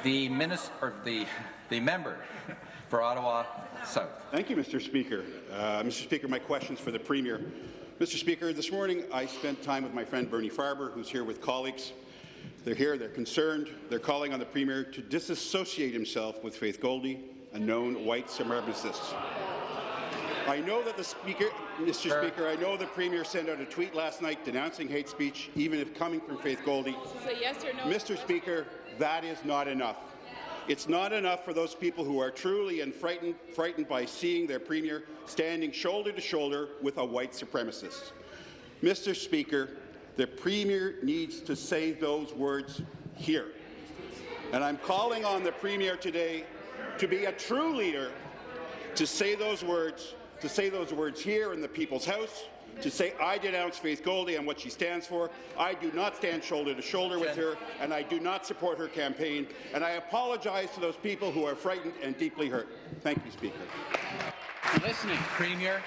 The member for Ottawa South. Thank you, Mr. Speaker. Mr. Speaker, my question's for the Premier. Mr. Speaker, this morning I spent time with my friend Bernie Farber, who's here with colleagues. They're here, they're concerned, they're calling on the Premier to disassociate himself with Faith Goldy, a known white supremacist. I know that Mr. Speaker, I know the Premier sent out a tweet last night denouncing hate speech, even if coming from Faith Goldy. Yes or no? Mr. Speaker, that is not enough. It's not enough for those people who are truly and frightened by seeing their Premier standing shoulder to shoulder with a white supremacist. Mr. Speaker, the Premier needs to say those words here. And I'm calling on the Premier today to be a true leader, to say those words here in the People's House, to say, I denounce Faith Goldy and what she stands for. I do not stand shoulder to shoulder with her, and I do not support her campaign. And I apologize to those people who are frightened and deeply hurt. Thank you, Speaker. Listening, Premier.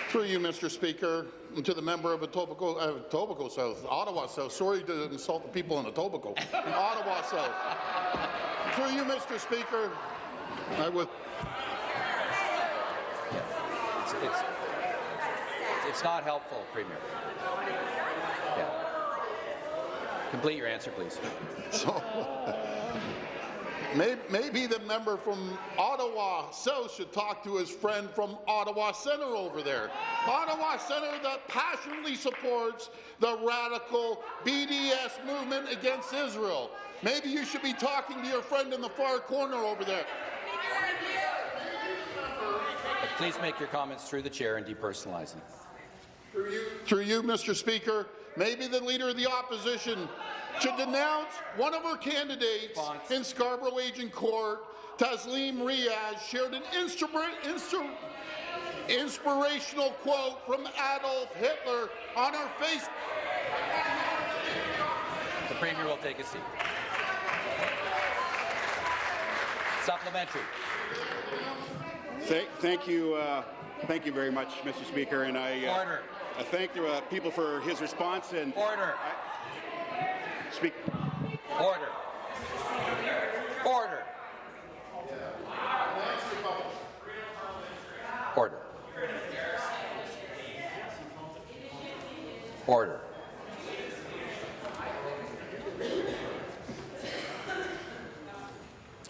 Through you, Mr. Speaker, and to the member of Etobicoke South, Ottawa South. Sorry to insult the people in Etobicoke. Ottawa South. Through you, Mr. Speaker, I would. It's not helpful, Premier. Yeah. Complete your answer, please. So, maybe the member from Ottawa South should talk to his friend from Ottawa Centre over there. Ottawa Centre that passionately supports the radical BDS movement against Israel. Maybe you should be talking to your friend in the far corner over there. Please make your comments through the chair and depersonalize them. Through you, Mr. Speaker, maybe the Leader of the Opposition should denounce one of her candidates in Scarborough Agent Court. Taslim Riaz shared an inspirational quote from Adolf Hitler on her face. The Premier will take a seat. Supplementary. Thank you very much, Mr. Speaker, and I thank the people for his response. And order. Speak. Order. Order. Order. Order.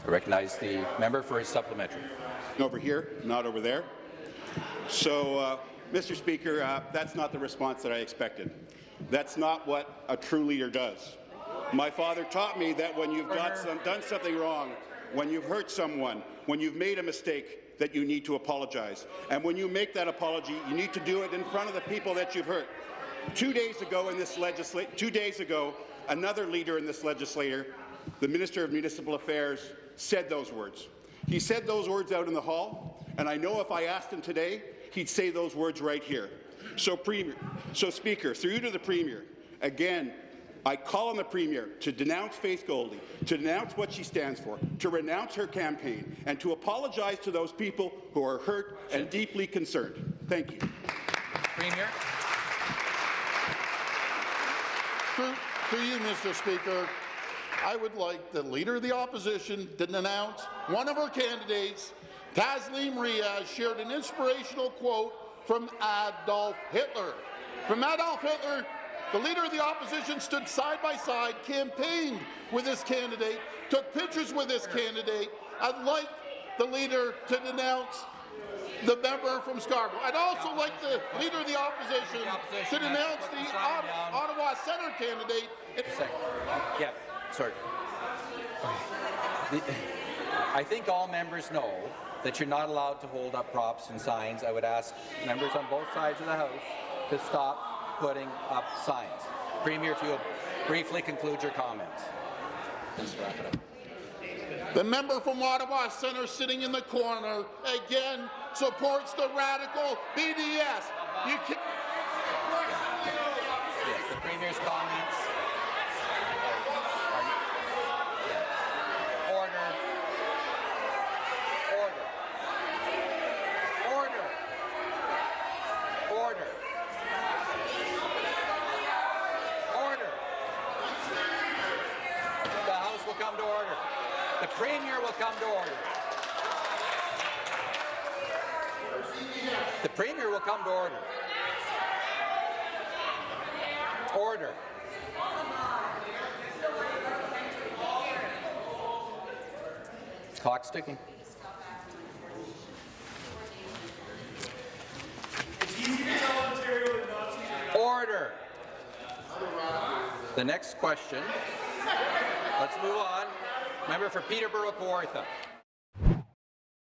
I recognize the member for his supplementary. Over here, not over there. So, Mr. Speaker, that's not the response that I expected. That's not what a true leader does. My father taught me that when you've done something wrong, when you've hurt someone, when you've made a mistake, that you need to apologize. And when you make that apology, you need to do it in front of the people that you've hurt. 2 days ago, another leader in this legislature, the Minister of Municipal Affairs, said those words. He said those words out in the hall, and I know if I asked him today, he'd say those words right here. So, Speaker, through you to the Premier, again, I call on the Premier to denounce Faith Goldy, to denounce what she stands for, to renounce her campaign, and to apologize to those people who are hurt and deeply concerned. Thank you. Premier. Through you, Mr. Speaker, I would like the Leader of the Opposition to denounce one of her candidates. Taslim Riaz shared an inspirational quote from Adolf Hitler. From Adolf Hitler, the Leader of the Opposition stood side by side, campaigned with this candidate, took pictures with this candidate. I'd like the Leader to denounce the member from Scarborough. I'd also like the Leader of the Opposition to denounce the Ottawa Centre candidate. Yeah, sorry. I think all members know that you're not allowed to hold up props and signs. I would ask members on both sides of the House to stop putting up signs. Premier, if you will briefly conclude your comments. Just wrap it up. The member from Ottawa Centre sitting in the corner, again, supports the radical BDS. You can Yes, the Premier's comments. Order. Order. Order. Order. Order. The House will come to order. Premier will come to order. The Premier will come to order. Order. Clock's ticking. Order. The next question. Let's move on. Member for Peterborough Kawartha.